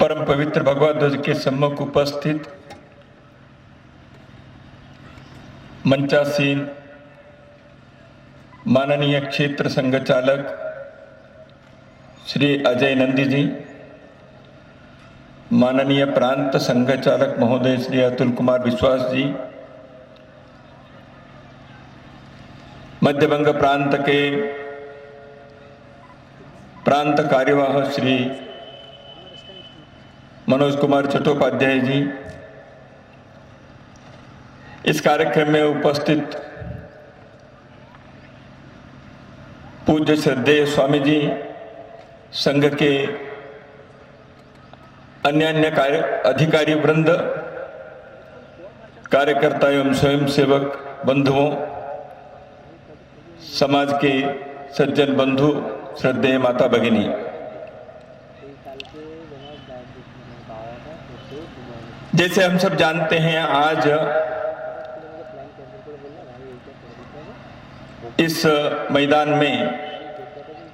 परम पवित्र भगवत ध्वज के सम्मुख उपस्थित मंचासीन माननीय क्षेत्र संघ चालक श्री अजय नंदी जी, माननीय प्रांत संघ चालक महोदय श्री अतुल कुमार विश्वास जी, मध्य बंग प्रांत के प्रांत कार्यवाह श्री मनोज कुमार चट्टोपाध्याय जी, इस कार्यक्रम में उपस्थित पूज्य श्रद्धेय स्वामी जी, संघ के अन्य कार्य अधिकारी वृंद, कार्यकर्ता एवं स्वयंसेवक बंधुओं, समाज के सज्जन बंधु, श्रद्धेय माता भगिनी, जैसे हम सब जानते हैं, आज इस मैदान में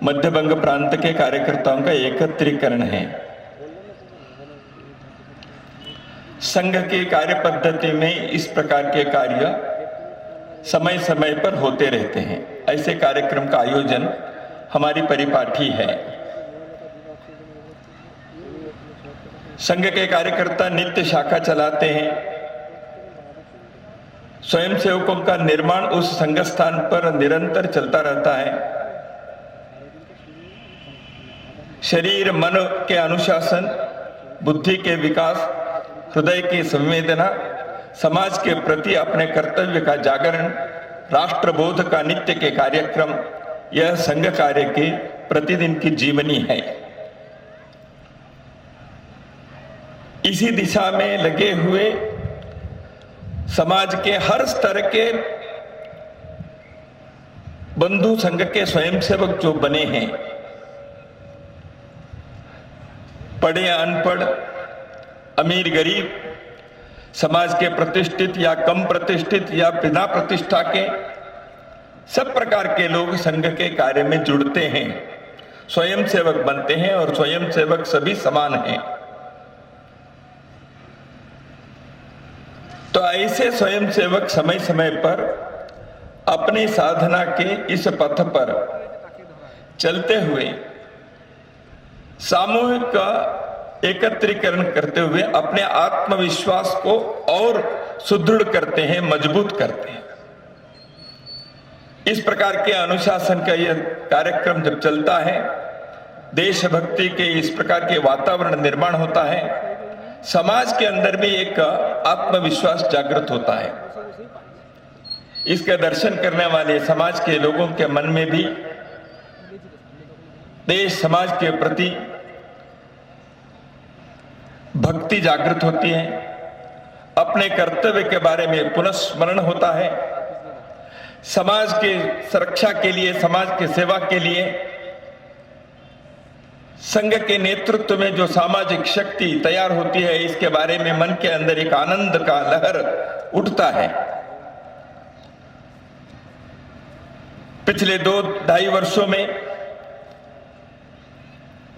मध्यबंग प्रांत के कार्यकर्ताओं का एकत्रीकरण है। संघ की कार्य पद्धति में इस प्रकार के कार्य समय समय पर होते रहते हैं। ऐसे कार्यक्रम का आयोजन हमारी परिपाटी है। संघ के कार्यकर्ता नित्य शाखा चलाते हैं। स्वयंसेवकों का निर्माण उस संघ स्थान पर निरंतर चलता रहता है। शरीर मन के अनुशासन, बुद्धि के विकास, हृदय की संवेदना, समाज के प्रति अपने कर्तव्य का जागरण, राष्ट्रबोध का नित्य के कार्यक्रम, यह संघ कार्य की प्रतिदिन की जीवनी है। इसी दिशा में लगे हुए समाज के हर स्तर के बंधु संघ के स्वयंसेवक जो बने हैं, पढ़े अनपढ़, अमीर गरीब, समाज के प्रतिष्ठित या कम प्रतिष्ठित या बिना प्रतिष्ठा के, सब प्रकार के लोग संघ के कार्य में जुड़ते हैं, स्वयंसेवक बनते हैं और स्वयंसेवक सभी समान हैं। तो ऐसे स्वयंसेवक समय समय पर अपनी साधना के इस पथ पर चलते हुए सामूहिक एकत्रीकरण करते हुए अपने आत्मविश्वास को और सुदृढ़ करते हैं, मजबूत करते हैं। इस प्रकार के अनुशासन का यह कार्यक्रम जब चलता है, देशभक्ति के इस प्रकार के वातावरण निर्माण होता है, समाज के अंदर भी एक आत्मविश्वास जागृत होता है। इसके दर्शन करने वाले समाज के लोगों के मन में भी देश समाज के प्रति भक्ति जागृत होती है, अपने कर्तव्य के बारे में पुनस्मरण होता है, समाज के सुरक्षा के लिए, समाज की सेवा के लिए संघ के नेतृत्व में जो सामाजिक शक्ति तैयार होती है, इसके बारे में मन के अंदर एक आनंद का लहर उठता है। पिछले 2-2.5 वर्षों में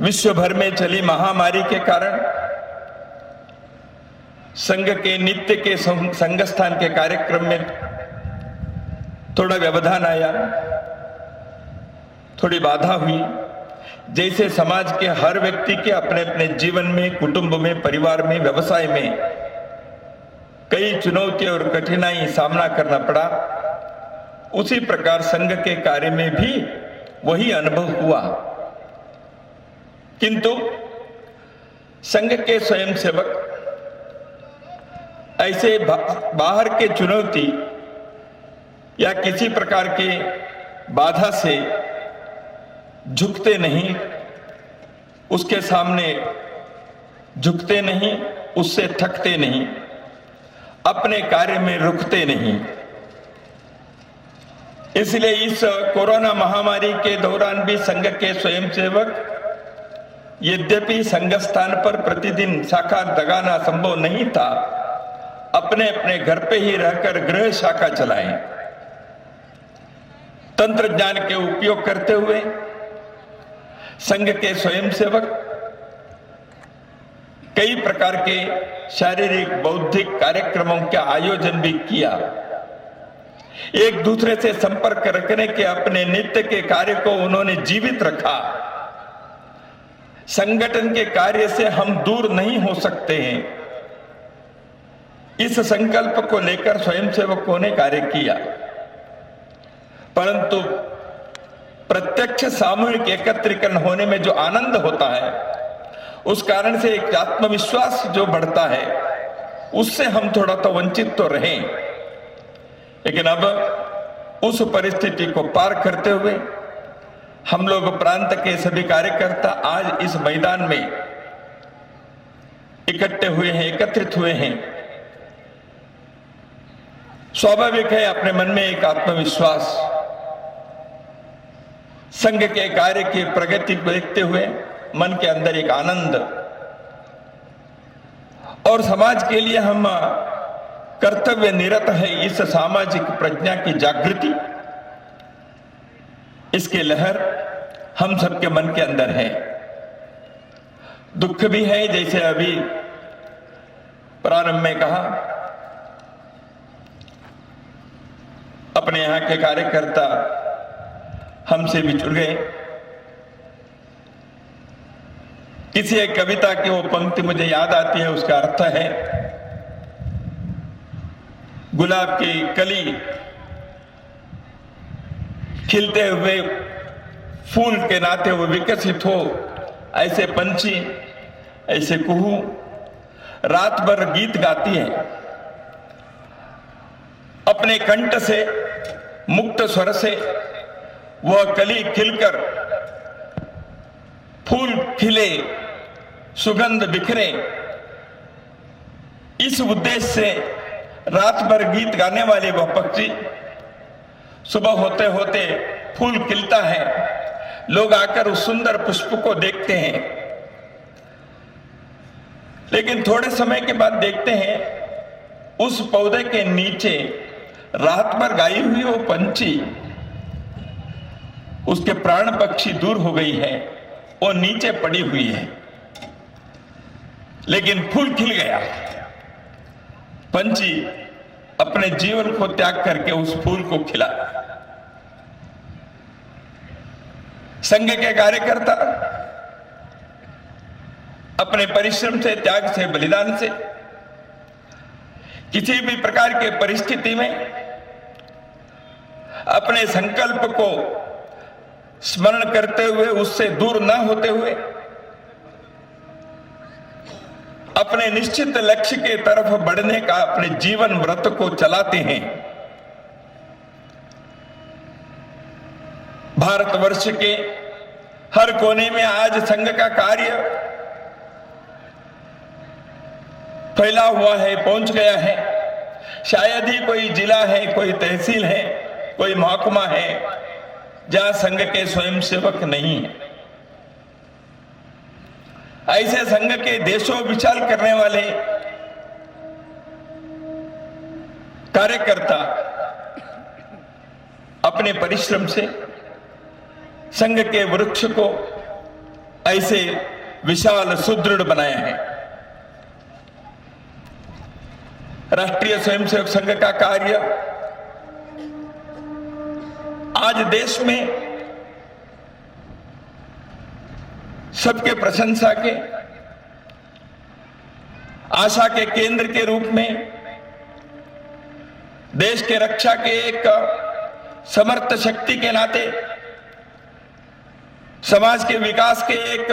विश्व भर में चली महामारी के कारण संघ के नित्य के संघ स्थान के कार्यक्रम में थोड़ा व्यवधान आया, थोड़ी बाधा हुई। जैसे समाज के हर व्यक्ति के अपने अपने जीवन में, कुटुंब में, परिवार में, व्यवसाय में कई चुनौती और कठिनाई सामना करना पड़ा, उसी प्रकार संघ के कार्य में भी वही अनुभव हुआ। किंतु संघ के स्वयंसेवक ऐसे बाहर के चुनौती या किसी प्रकार के बाधा से झुकते नहीं, उसके सामने झुकते नहीं, उससे थकते नहीं, अपने कार्य में रुकते नहीं। इसलिए इस कोरोना महामारी के दौरान भी संघ के स्वयंसेवक यद्यपि संघ स्थान पर प्रतिदिन शाखा लगाना संभव नहीं था, अपने अपने घर पे ही रहकर गृह शाखा चलाएं। तंत्र ज्ञान के उपयोग करते हुए संघ के स्वयंसेवक कई प्रकार के शारीरिक बौद्धिक कार्यक्रमों का आयोजन भी किया। एक दूसरे से संपर्क रखने के अपने नित्य के कार्य को उन्होंने जीवित रखा। संगठन के कार्य से हम दूर नहीं हो सकते हैं, इस संकल्प को लेकर स्वयंसेवकों ने कार्य किया। परंतु प्रत्यक्ष सामूहिक एकत्रीकरण होने में जो आनंद होता है, उस कारण से एक आत्मविश्वास जो बढ़ता है, उससे हम थोड़ा तो वंचित तो रहें। लेकिन अब उस परिस्थिति को पार करते हुए हम लोग प्रांत के सभी कार्यकर्ता आज इस मैदान में इकट्ठे हुए हैं, एकत्रित हुए हैं। स्वाभाविक है अपने मन में एक आत्मविश्वास, संघ के कार्य की प्रगति को देखते हुए मन के अंदर एक आनंद, और समाज के लिए हम कर्तव्य निरत है इस सामाजिक प्रज्ञा की जागृति, इसकी लहर हम सबके मन के अंदर है। दुख भी है, जैसे अभी प्रारंभ में कहा, अपने यहां के कार्यकर्ता हमसे बिछुड़ गए। किसी एक कविता की वो पंक्ति मुझे याद आती है, उसका अर्थ है, गुलाब की कली खिलते हुए फूल के नाते वो विकसित हो, ऐसे पंछी, ऐसे कुहू रात भर गीत गाती है। अपने कंठ से, मुक्त स्वर से वह कली खिलकर फूल खिले, सुगंध बिखरे, इस उद्देश्य से रात भर गीत गाने वाले वह पक्षी, सुबह होते होते फूल खिलता है, लोग आकर उस सुंदर पुष्प को देखते हैं। लेकिन थोड़े समय के बाद देखते हैं उस पौधे के नीचे रात भर गाई हुई वो पंछी, उसके प्राण पक्षी दूर हो गई है, वो नीचे पड़ी हुई है। लेकिन फूल खिल गया, पंछी अपने जीवन को त्याग करके उस फूल को खिला। संघ के कार्यकर्ता अपने परिश्रम से, त्याग से, बलिदान से किसी भी प्रकार के परिस्थिति में अपने संकल्प को स्मरण करते हुए, उससे दूर न होते हुए अपने निश्चित लक्ष्य के तरफ बढ़ने का अपने जीवन व्रत को चलाते हैं। भारतवर्ष के हर कोने में आज संघ का कार्य फैला हुआ है, पहुंच गया है। शायद ही कोई जिला है, कोई तहसील है, कोई महकमा है जहां संघ के स्वयंसेवक नहीं है। ऐसे संघ के देशों विशाल करने वाले कार्यकर्ता अपने परिश्रम से संघ के वृक्ष को ऐसे विशाल सुदृढ़ बनाया है। राष्ट्रीय स्वयंसेवक संघ का कार्य आज देश में सबके प्रशंसा के, आशा के केंद्र के रूप में, देश के रक्षा के एक समर्थ शक्ति के नाते, समाज के विकास के एक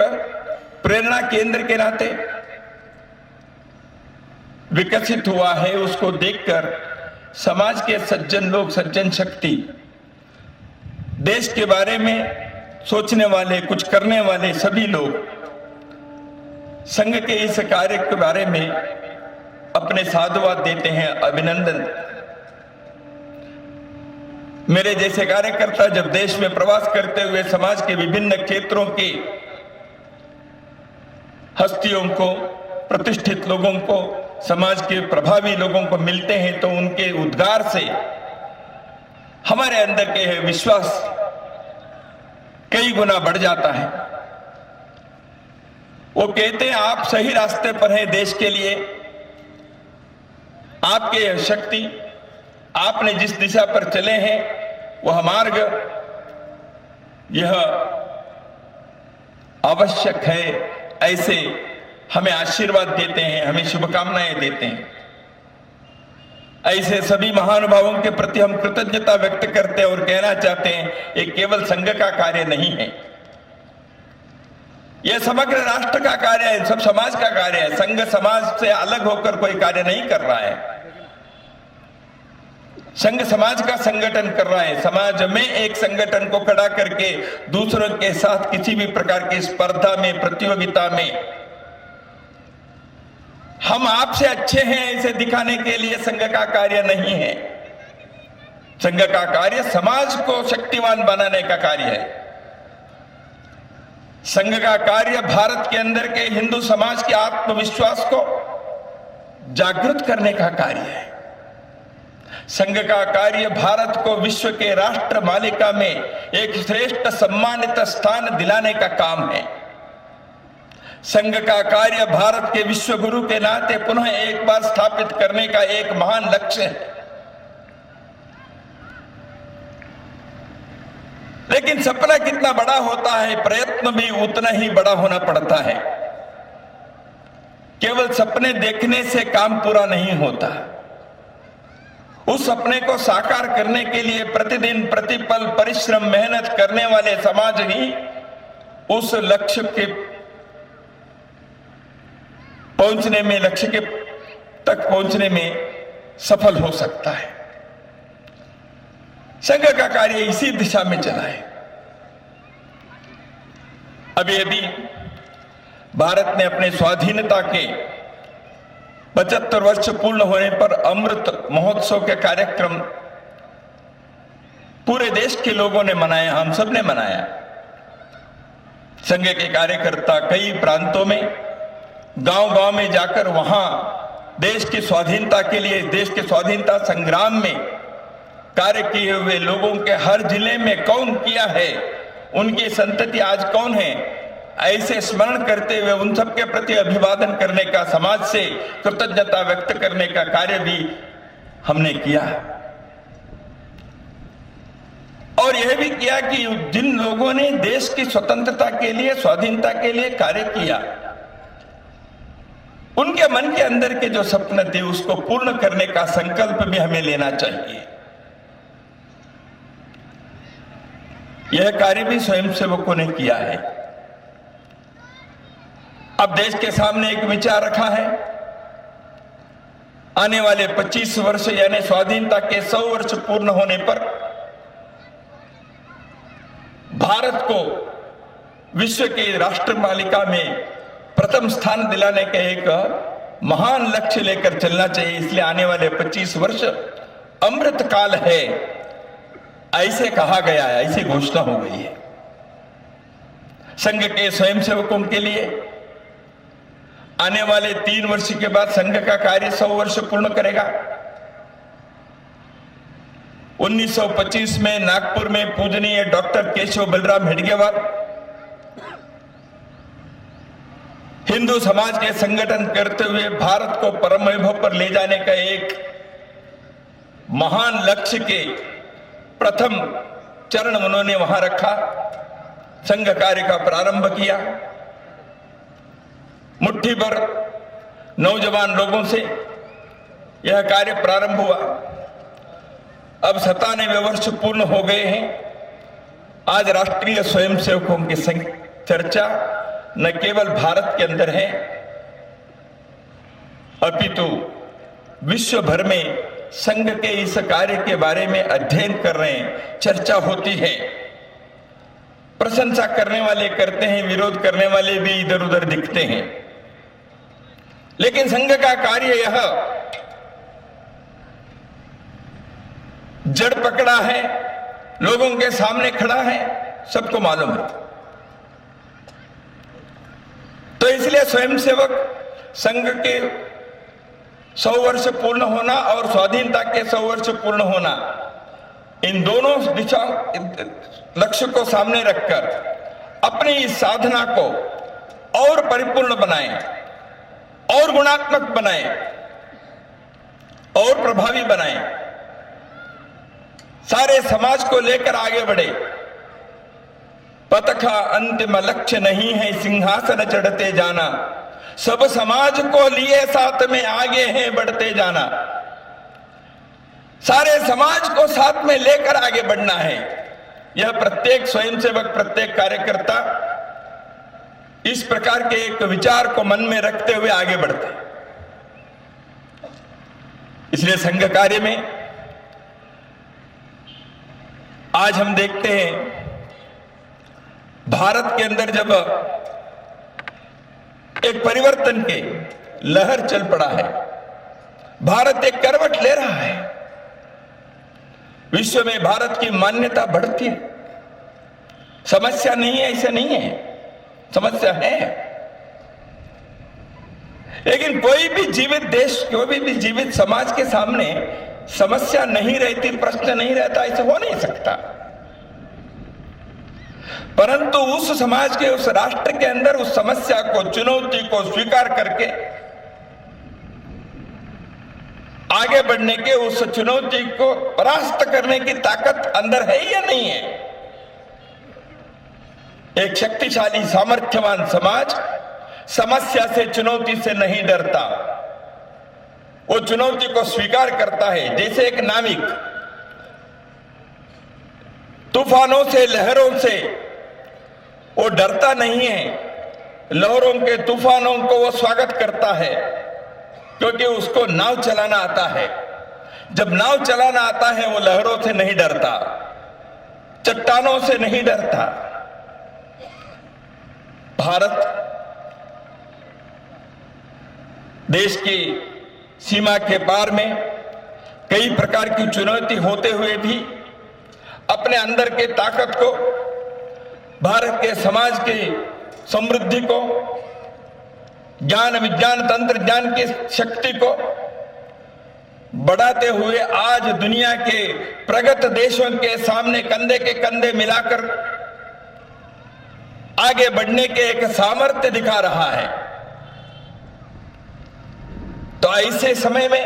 प्रेरणा केंद्र के नाते विकसित हुआ है। उसको देखकर समाज के सज्जन लोग, सज्जन शक्ति, देश के बारे में सोचने वाले, कुछ करने वाले सभी लोग संघ के इस कार्य के बारे में अपने साधुवाद देते हैं, अभिनंदन। मेरे जैसे कार्यकर्ता जब देश में प्रवास करते हुए समाज के विभिन्न क्षेत्रों के हस्तियों को, प्रतिष्ठित लोगों को, समाज के प्रभावी लोगों को मिलते हैं तो उनके उद्गार से हमारे अंदर के विश्वास कई गुना बढ़ जाता है। वो कहते हैं आप सही रास्ते पर हैं देश के लिए, आपके यह शक्ति, आपने जिस दिशा पर चले हैं वह मार्ग यह आवश्यक है। ऐसे हमें आशीर्वाद देते हैं, हमें शुभकामनाएं देते हैं। ऐसे सभी महानुभावों के प्रति हम कृतज्ञता व्यक्त करते हैं और कहना चाहते हैं ये केवल संघ का कार्य नहीं है, यह समग्र राष्ट्र का कार्य है, सब समाज का कार्य है। संघ समाज से अलग होकर कोई कार्य नहीं कर रहा है, संघ समाज का संगठन कर रहा है। समाज में एक संगठन को खड़ा करके दूसरों के साथ किसी भी प्रकार की स्पर्धा में, प्रतियोगिता में हम आपसे अच्छे हैं ऐसे दिखाने के लिए संघ का कार्य नहीं है। संघ का कार्य समाज को शक्तिवान बनाने का कार्य है। संघ का कार्य भारत के अंदर के हिंदू समाज के आत्मविश्वास को जागृत करने का कार्य है। संघ का कार्य भारत को विश्व के राष्ट्र मालिका में एक श्रेष्ठ सम्मानित स्थान दिलाने का काम है। संघ का कार्य भारत के विश्व गुरु के नाते पुनः एक बार स्थापित करने का एक महान लक्ष्य है। लेकिन सपना कितना बड़ा होता है, प्रयत्न भी उतना ही बड़ा होना पड़ता है। केवल सपने देखने से काम पूरा नहीं होता। उस सपने को साकार करने के लिए प्रतिदिन प्रतिपल परिश्रम मेहनत करने वाले समाज ही उस लक्ष्य के पहुंचने में, लक्ष्य के तक पहुंचने में सफल हो सकता है। संघ का कार्य इसी दिशा में चला है। अभी भारत ने अपने स्वाधीनता के 75 वर्ष पूर्ण होने पर अमृत महोत्सव के कार्यक्रम पूरे देश के लोगों ने मनाया, हम सब ने मनाया। संघ के कार्यकर्ता कई प्रांतों में, गांव-गांव में जाकर वहां देश की स्वाधीनता के लिए, देश के स्वाधीनता संग्राम में कार्य किए हुए लोगों के हर जिले में कौन किया है, उनकी संतति आज कौन है, ऐसे स्मरण करते हुए उन सब के प्रति अभिवादन करने का, समाज से कृतज्ञता व्यक्त करने का कार्य भी हमने किया। और यह भी किया कि जिन लोगों ने देश की स्वतंत्रता के लिए, स्वाधीनता के लिए कार्य किया, उनके मन के अंदर के जो सपने थे उसको पूर्ण करने का संकल्प भी हमें लेना चाहिए। यह कार्य भी स्वयंसेवकों ने किया है। अब देश के सामने एक विचार रखा है, आने वाले 25 वर्ष यानी स्वाधीनता के 100 वर्ष पूर्ण होने पर भारत को विश्व की राष्ट्र मालिका में प्रथम स्थान दिलाने का एक महान लक्ष्य लेकर चलना चाहिए। इसलिए आने वाले 25 वर्ष अमृत काल है, ऐसे कहा गया है, ऐसी घोषणा हो गई है। संघ के स्वयंसेवकों के लिए आने वाले 3 वर्ष के बाद संघ का कार्य 100 वर्ष पूर्ण करेगा। 1925 में नागपुर में पूजनीय डॉक्टर केशव बलराम हेडगेवार हिंदू समाज के संगठन करते हुए भारत को परम वैभव पर ले जाने का एक महान लक्ष्य के प्रथम चरण उन्होंने वहां रखा, संघ कार्य का प्रारंभ किया। मुट्ठी भर नौजवान लोगों से यह कार्य प्रारंभ हुआ। अब 97 वर्ष पूर्ण हो गए हैं। आज राष्ट्रीय स्वयंसेवकों की चर्चा न केवल भारत के अंदर है, अपितु विश्व भर में संघ के इस कार्य के बारे में अध्ययन कर रहे हैं, चर्चा होती है। प्रशंसा करने वाले करते हैं, विरोध करने वाले भी इधर उधर दिखते हैं। लेकिन संघ का कार्य यह जड़ पकड़ा है, लोगों के सामने खड़ा है, सबको मालूम है। तो इसलिए स्वयंसेवक संघ के 100 वर्ष पूर्ण होना और स्वाधीनता के 100 वर्ष पूर्ण होना, इन दोनों दिशा लक्ष्य को सामने रखकर अपनी इस साधना को और परिपूर्ण बनाएं, और गुणात्मक बनाएं, और प्रभावी बनाएं, सारे समाज को लेकर आगे बढ़े। पथ का अंतिम लक्ष्य नहीं है सिंहासन चढ़ते जाना, सब समाज को लिए साथ में आगे हैं बढ़ते जाना। सारे समाज को साथ में लेकर आगे बढ़ना है। यह प्रत्येक स्वयंसेवक, प्रत्येक कार्यकर्ता इस प्रकार के एक विचार को मन में रखते हुए आगे बढ़ते। इसलिए संघ कार्य में आज हम देखते हैं, भारत के अंदर जब एक परिवर्तन के लहर चल पड़ा है, भारत एक करवट ले रहा है, विश्व में भारत की मान्यता बढ़ती है। समस्या नहीं है, ऐसे नहीं है, समस्या है। लेकिन कोई भी जीवित देश, कोई भी जीवित समाज के सामने समस्या नहीं रहती, प्रश्न नहीं रहता, ऐसे हो नहीं सकता। परंतु उस समाज के, उस राष्ट्र के अंदर उस समस्या को, चुनौती को स्वीकार करके आगे बढ़ने के, उस चुनौती को परास्त करने की ताकत अंदर है या नहीं है। एक शक्तिशाली सामर्थ्यवान समाज समस्या से, चुनौती से नहीं डरता, वो चुनौती को स्वीकार करता है। जैसे एक नाविक तूफानों से, लहरों से वो डरता नहीं है, लहरों के, तूफानों को वो स्वागत करता है, क्योंकि उसको नाव चलाना आता है। जब नाव चलाना आता है, वो लहरों से नहीं डरता, चट्टानों से नहीं डरता। भारत देश की सीमा के पार में कई प्रकार की चुनौती होते हुए भी अपने अंदर के ताकत को, भारत के समाज की समृद्धि को, ज्ञान विज्ञान तंत्र ज्ञान की शक्ति को बढ़ाते हुए आज दुनिया के प्रगत देशों के सामने कंधे के कंधे मिलाकर आगे बढ़ने के एक सामर्थ्य दिखा रहा है। तो ऐसे समय में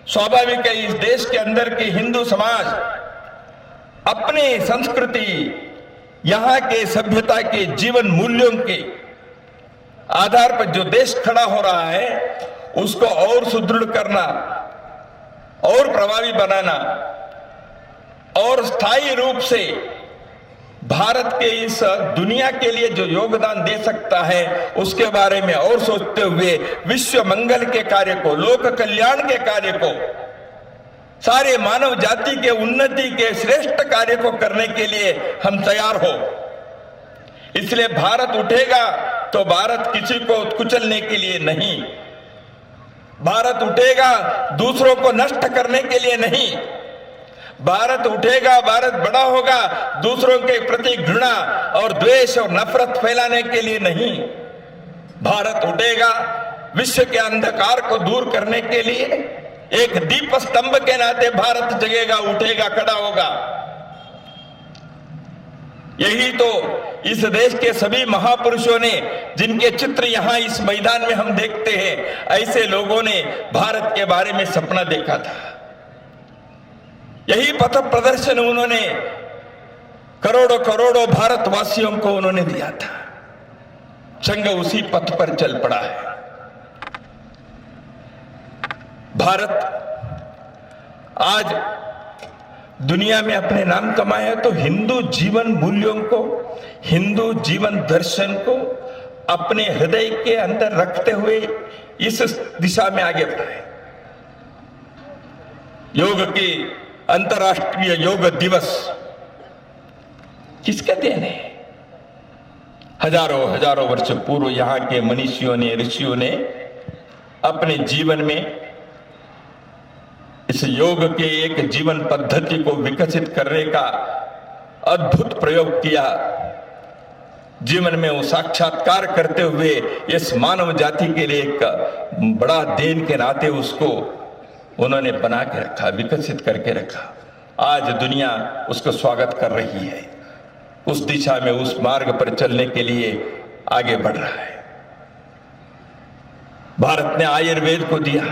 स्वाभाविक है, इस देश के अंदर के हिंदू समाज अपनी संस्कृति, यहां के सभ्यता के जीवन मूल्यों के आधार पर जो देश खड़ा हो रहा है, उसको और सुदृढ़ करना, और प्रभावी बनाना, और स्थायी रूप से भारत के इस दुनिया के लिए जो योगदान दे सकता है, उसके बारे में और सोचते हुए विश्व मंगल के कार्य को, लोक कल्याण के कार्य को, सारे मानव जाति के उन्नति के श्रेष्ठ कार्य को करने के लिए हम तैयार हो। इसलिए भारत उठेगा तो भारत किसी को कुचलने के लिए नहीं, भारत उठेगा दूसरों को नष्ट करने के लिए नहीं, भारत उठेगा, भारत बड़ा होगा दूसरों के प्रति घृणा और द्वेष और नफरत फैलाने के लिए नहीं। भारत उठेगा विश्व के अंधकार को दूर करने के लिए, एक दीप स्तंभ के नाते भारत जगेगा, उठेगा, खड़ा होगा। यही तो इस देश के सभी महापुरुषों ने, जिनके चित्र यहां इस मैदान में हम देखते हैं, ऐसे लोगों ने भारत के बारे में सपना देखा था। यही पथ प्रदर्शन उन्होंने करोड़ों करोड़ों भारतवासियों को उन्होंने दिया था। संघ उसी पथ पर चल पड़ा है। भारत आज दुनिया में अपने नाम कमाया तो हिंदू जीवन मूल्यों को, हिंदू जीवन दर्शन को अपने हृदय के अंदर रखते हुए इस दिशा में आगे बढ़ा है। योग की अंतर्राष्ट्रीय योग दिवस किसके देन है? हजारों हजारों वर्ष पूर्व यहां के मनीषियों ने, ऋषियों ने अपने जीवन में इस योग के एक जीवन पद्धति को विकसित करने का अद्भुत प्रयोग किया। जीवन में वो साक्षात्कार करते हुए इस मानव जाति के लिए एक बड़ा देन के नाते उसको उन्होंने बना के रखा, विकसित करके रखा। आज दुनिया उसका स्वागत कर रही है। उस दिशा में, उस मार्ग पर चलने के लिए आगे बढ़ रहा है। भारत ने आयुर्वेद को दिया,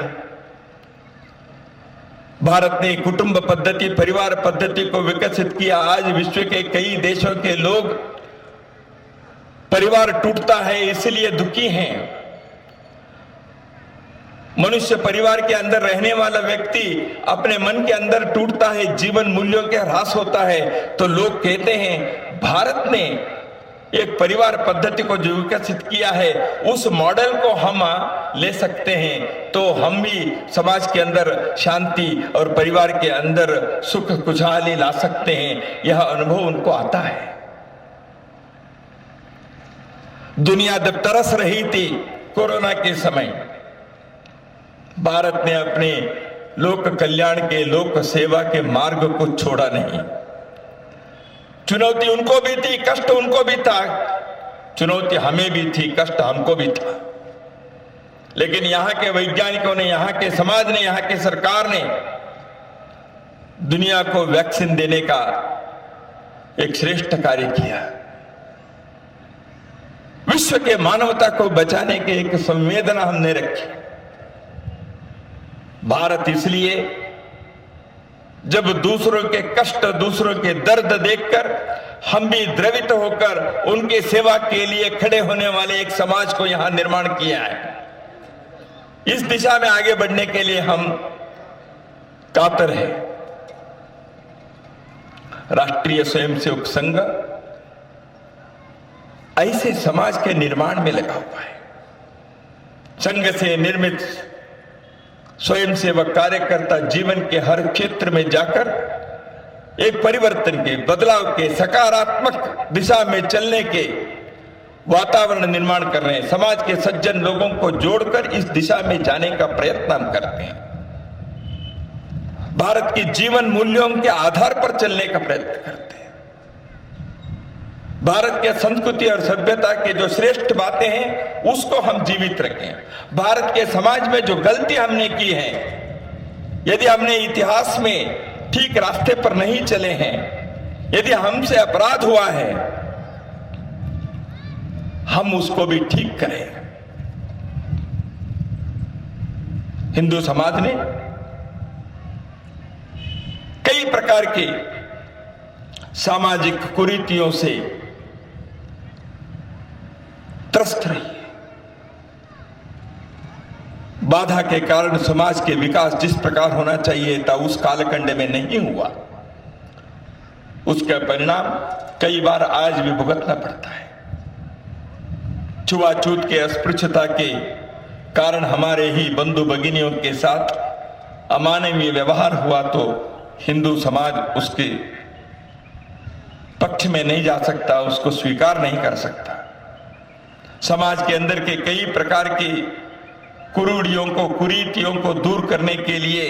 भारत ने कुटुंब पद्धति, परिवार पद्धति को विकसित किया। आज विश्व के कई देशों के लोग परिवार टूटता है इसलिए दुखी हैं। मनुष्य परिवार के अंदर रहने वाला व्यक्ति अपने मन के अंदर टूटता है, जीवन मूल्यों के ह्रास होता है, तो लोग कहते हैं भारत ने एक परिवार पद्धति को जो विकसित किया है उस मॉडल को हम ले सकते हैं तो हम भी समाज के अंदर शांति और परिवार के अंदर सुख खुशहाली ला सकते हैं। यह अनुभव उनको आता है। दुनिया जब तरस रही थी कोरोना के समय, भारत ने अपने लोक कल्याण के, लोक सेवा के मार्ग को छोड़ा नहीं। चुनौती उनको भी थी, कष्ट उनको भी था, चुनौती हमें भी थी, कष्ट हमको भी था, लेकिन यहां के वैज्ञानिकों ने, यहां के समाज ने, यहां के सरकार ने दुनिया को वैक्सीन देने का एक श्रेष्ठ कार्य किया। विश्व के मानवता को बचाने के एक संवेदना हमने रखी। भारत इसलिए जब दूसरों के कष्ट, दूसरों के दर्द देखकर हम भी द्रवित होकर उनके सेवा के लिए खड़े होने वाले एक समाज को यहां निर्माण किया है। इस दिशा में आगे बढ़ने के लिए हम कातर हैं। राष्ट्रीय स्वयंसेवक संघ ऐसे समाज के निर्माण में लगा हुआ है। संघ से निर्मित स्वयंसेवक कार्यकर्ता जीवन के हर क्षेत्र में जाकर एक परिवर्तन के, बदलाव के, सकारात्मक दिशा में चलने के वातावरण निर्माण कर रहे हैं। समाज के सज्जन लोगों को जोड़कर इस दिशा में जाने का प्रयत्न हम करते हैं। भारत के जीवन मूल्यों के आधार पर चलने का प्रयत्न करते हैं। भारत के संस्कृति और सभ्यता के जो श्रेष्ठ बातें हैं उसको हम जीवित रखें। भारत के समाज में जो गलती हमने की है, यदि हमने इतिहास में ठीक रास्ते पर नहीं चले हैं, यदि हमसे अपराध हुआ है, हम उसको भी ठीक करें। हिंदू समाज ने कई प्रकार के सामाजिक कुरीतियों से त्रस्त रही है। बाधा के कारण समाज के विकास जिस प्रकार होना चाहिए था उस कालखंड में नहीं हुआ। उसका परिणाम कई बार आज भी भुगतना पड़ता है। छुआछूत के, अस्पृश्यता के कारण हमारे ही बंधु भगिनियों के साथ अमानवीय व्यवहार हुआ तो हिंदू समाज उसके पक्ष में नहीं जा सकता, उसको स्वीकार नहीं कर सकता। समाज के अंदर के कई प्रकार की कुरूढ़ियों को, कुरीतियों को दूर करने के लिए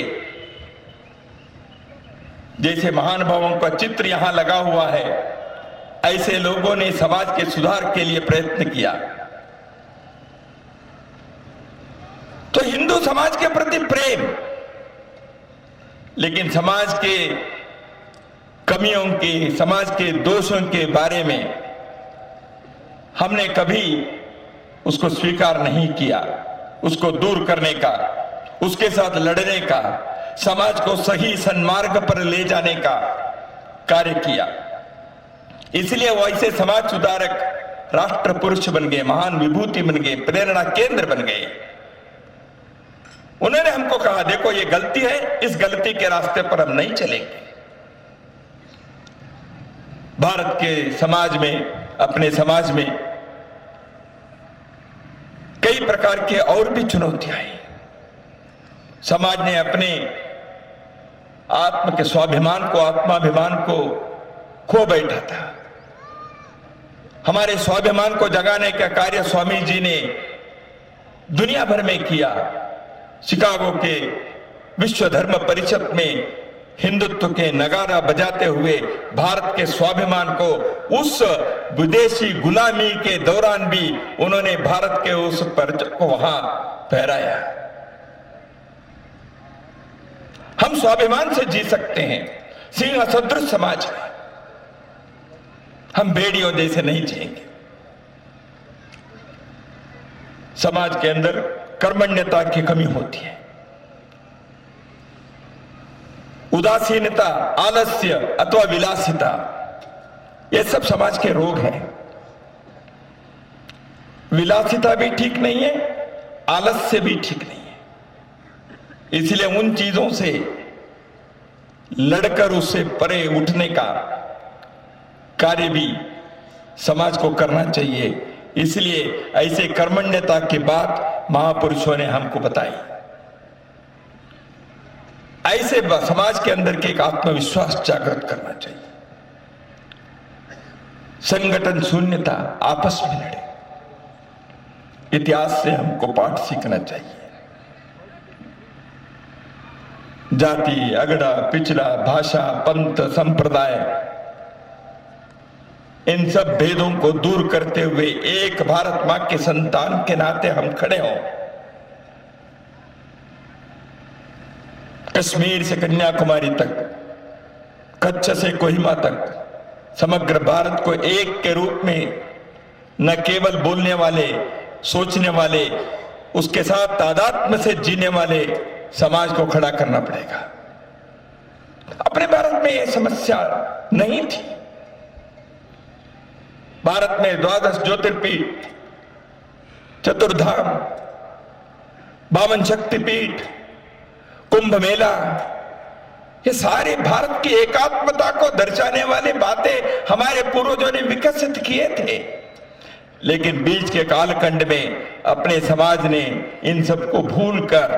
जैसे महानुभावों का चित्र यहां लगा हुआ है, ऐसे लोगों ने समाज के सुधार के लिए प्रयत्न किया। तो हिंदू समाज के प्रति प्रेम, लेकिन समाज के कमियों के, समाज के दोषों के बारे में हमने कभी उसको स्वीकार नहीं किया, उसको दूर करने का, उसके साथ लड़ने का, समाज को सही सन्मार्ग पर ले जाने का कार्य किया। इसलिए वो ऐसे समाज सुधारक राष्ट्र पुरुष बन गए, महान विभूति बन गए, प्रेरणा केंद्र बन गए। उन्होंने हमको कहा देखो ये गलती है, इस गलती के रास्ते पर हम नहीं चलेंगे। भारत के समाज में, अपने समाज में कई प्रकार के और भी चुनौतियां आई। समाज ने अपने आत्म के स्वाभिमान को, आत्माभिमान को खो बैठा था। हमारे स्वाभिमान को जगाने का कार्य स्वामी जी ने दुनिया भर में किया। शिकागो के विश्व धर्म परिषद में हिंदुत्व के नगारा बजाते हुए भारत के स्वाभिमान को उस विदेशी गुलामी के दौरान भी उन्होंने भारत के उस पर्च को वहां फहराया। हम स्वाभिमान से जी सकते हैं। सिंह सदृश समाज है, हम भेड़ियों जैसे नहीं जिएंगे। समाज के अंदर कर्मण्यता की कमी होती है, उदासीनता, आलस्य अथवा विलासिता, ये सब समाज के रोग हैं। विलासिता भी ठीक नहीं है, आलस्य भी ठीक नहीं है। इसलिए उन चीजों से लड़कर उससे परे उठने का कार्य भी समाज को करना चाहिए। इसलिए ऐसे कर्मण्यता की बात महापुरुषों ने हमको बताई। ऐसे समाज के अंदर के एक आत्मविश्वास जागृत करना चाहिए। संगठन शून्यता, आपस में लड़े, इतिहास से हमको पाठ सीखना चाहिए। जाति, अगड़ा, पिछड़ा, भाषा, पंथ, संप्रदाय, इन सब भेदों को दूर करते हुए एक भारत मां के संतान के नाते हम खड़े हों। कश्मीर से कन्याकुमारी तक, कच्छ से कोहिमा तक, समग्र भारत को एक के रूप में न केवल बोलने वाले, सोचने वाले, उसके साथ तादात्म्य से जीने वाले समाज को खड़ा करना पड़ेगा। अपने भारत में यह समस्या नहीं थी। भारत में 12 ज्योतिर्पीठ, चतुर्धाम, 52 शक्तिपीठ, कुंभ मेला, ये सारे भारत की एकात्मता को दर्शाने वाली बातें हमारे पूर्वजों ने विकसित किए थे। लेकिन बीच के कालखंड में अपने समाज ने इन सबको भूलकर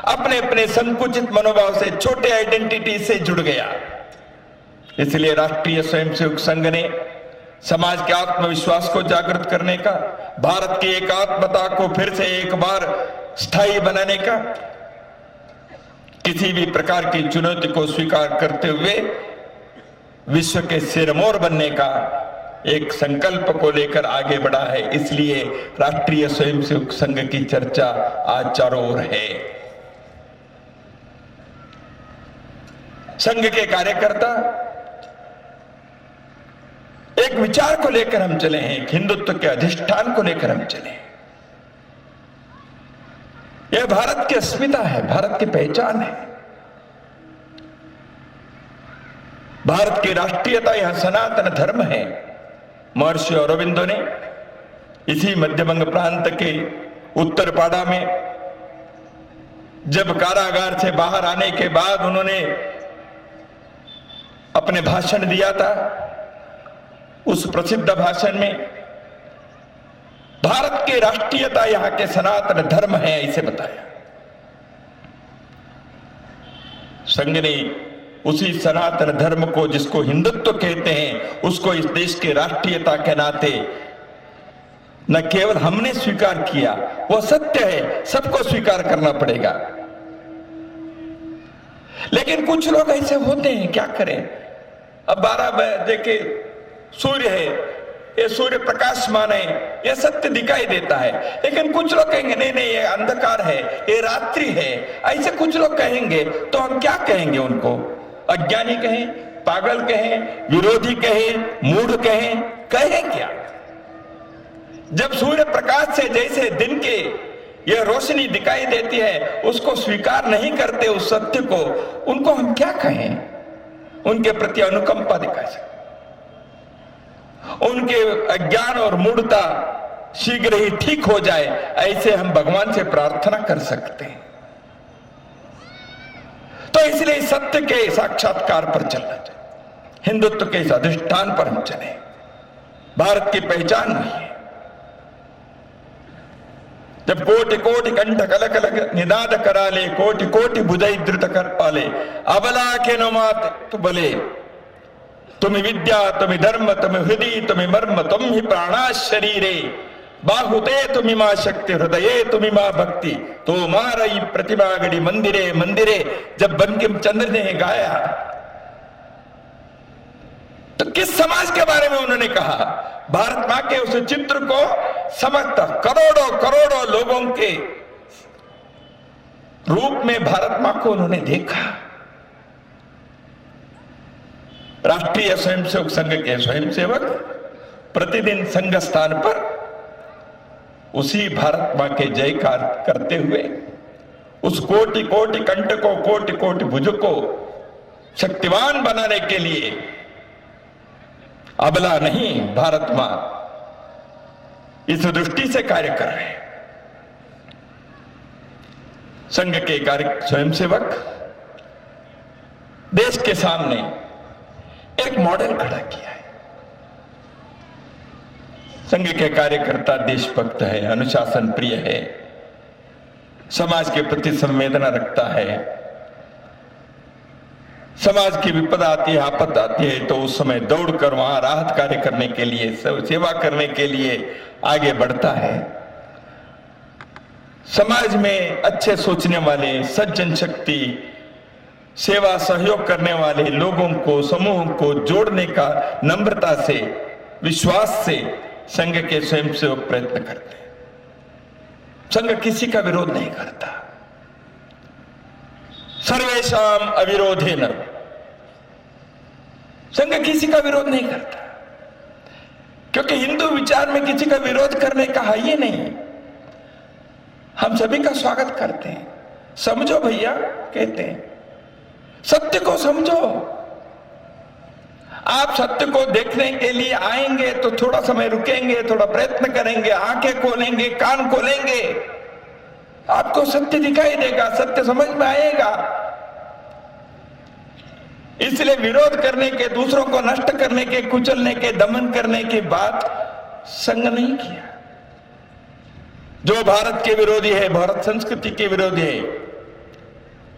अपने अपने संकुचित मनोभाव से, छोटे आइडेंटिटी से जुड़ गया। इसलिए राष्ट्रीय स्वयंसेवक संघ ने समाज के आत्मविश्वास को जागृत करने का, भारत की एकात्मता को फिर से एक बार स्थायी बनाने का, किसी भी प्रकार की चुनौती को स्वीकार करते हुए विश्व के सिरमौर बनने का एक संकल्प को लेकर आगे बढ़ा है। इसलिए राष्ट्रीय स्वयंसेवक संघ की चर्चा आज चारों ओर है। संघ के कार्यकर्ता एक विचार को लेकर हम चले हैं, एक हिंदुत्व के अधिष्ठान को लेकर हम चले हैं। यह भारत की अस्मिता है, भारत की पहचान है। भारत की राष्ट्रीयता यह सनातन धर्म है। महर्षि अरविंदो ने इसी मध्यबंग प्रांत के उत्तरपाड़ा में जब कारागार से बाहर आने के बाद उन्होंने अपने भाषण दिया था, उस प्रसिद्ध भाषण में भारत की राष्ट्रीयता यहां के सनातन धर्म है, ऐसे बताया। संघ ने उसी सनातन धर्म को, जिसको हिंदुत्व कहते हैं, उसको इस देश की राष्ट्रीयता के नाते न केवल हमने स्वीकार किया, वो सत्य है, सबको स्वीकार करना पड़ेगा। लेकिन कुछ लोग ऐसे होते हैं, क्या करें। अब 12 बजे के सूर्य है, ये सूर्य प्रकाशमान है, ये सत्य दिखाई देता है। लेकिन कुछ लोग कहेंगे नहीं नहीं, ये अंधकार है, ये रात्रि है, ऐसे कुछ लोग कहेंगे। तो हम क्या कहेंगे उनको? अज्ञानी कहें, पागल कहें, विरोधी कहें, मूढ़ कहें, कहें क्या? जब सूर्य प्रकाश से जैसे दिन के यह रोशनी दिखाई देती है, उसको स्वीकार नहीं करते उस सत्य को, उनको हम क्या कहें? उनके प्रति अनुकंपा दिखा सकते, उनके अज्ञान और मूढ़ता शीघ्र ही ठीक हो जाए, ऐसे हम भगवान से प्रार्थना कर सकते हैं। तो इसलिए सत्य के साक्षात्कार पर चलना चाहिए, हिंदुत्व के इस अधिष्ठान पर हम चले। भारत की पहचान वही है। जब कोटि कोटि कंठ कल कल निनाद कराले, कोटि कोटि बुझई धृत कर पाले, अबला के नमात तु बले, तुम विद्या तुम धर्म तुम हृदय तुम मर्म तुम ही प्राणा शरीरे, बाहुते तुम मां शक्ति हृदये तुम मां भक्ति, तो मारई प्रतिमा गढ़ी मंदिरे मंदिरे। जब बंकिम चंद्र ने गाया तो किस समाज के बारे में उन्होंने कहा? भारत मां के उस चित्र को समस्त करोड़ों करोड़ों लोगों के रूप में भारत मां को उन्होंने देखा। राष्ट्रीय स्वयंसेवक संघ के स्वयंसेवक प्रतिदिन संघ स्थान पर उसी भारत मां के जयकार करते हुए उस कोटि कोटि कंठ को, कोटि कोटि भुज को शक्तिवान बनाने के लिए अबला नहीं, भारत मां इस दृष्टि से कार्य कर रहे हैं। संघ के कार्य स्वयंसेवक देश के सामने एक मॉडल खड़ा किया है। संघ के कार्यकर्ता देशभक्त है, अनुशासन प्रिय है, समाज के प्रति संवेदना रखता है। समाज की विपदा आती है, आपदा आती है तो उस समय दौड़कर वहां राहत कार्य करने के लिए, सेवा करने के लिए आगे बढ़ता है। समाज में अच्छे सोचने वाले, सज्जन शक्ति, सेवा सहयोग करने वाले लोगों को, समूह को जोड़ने का नम्रता से, विश्वास से संघ के स्वयंसेवक प्रयत्न करते हैं। संघ किसी का विरोध नहीं करता। सर्वेषाम अविरोधेन, संघ किसी का विरोध नहीं करता, क्योंकि हिंदू विचार में किसी का विरोध करने का है ही नहीं। हम सभी का स्वागत करते हैं। समझो भैया, कहते हैं, सत्य को समझो। आप सत्य को देखने के लिए आएंगे तो थोड़ा समय रुकेंगे, थोड़ा प्रयत्न करेंगे, आंखें खोलेंगे, कान खोलेंगे, आपको सत्य दिखाई देगा, सत्य समझ में आएगा। इसलिए विरोध करने के, दूसरों को नष्ट करने के, कुचलने के, दमन करने की बात संघ नहीं किया। जो भारत के विरोधी है, भारत संस्कृति के विरोधी है,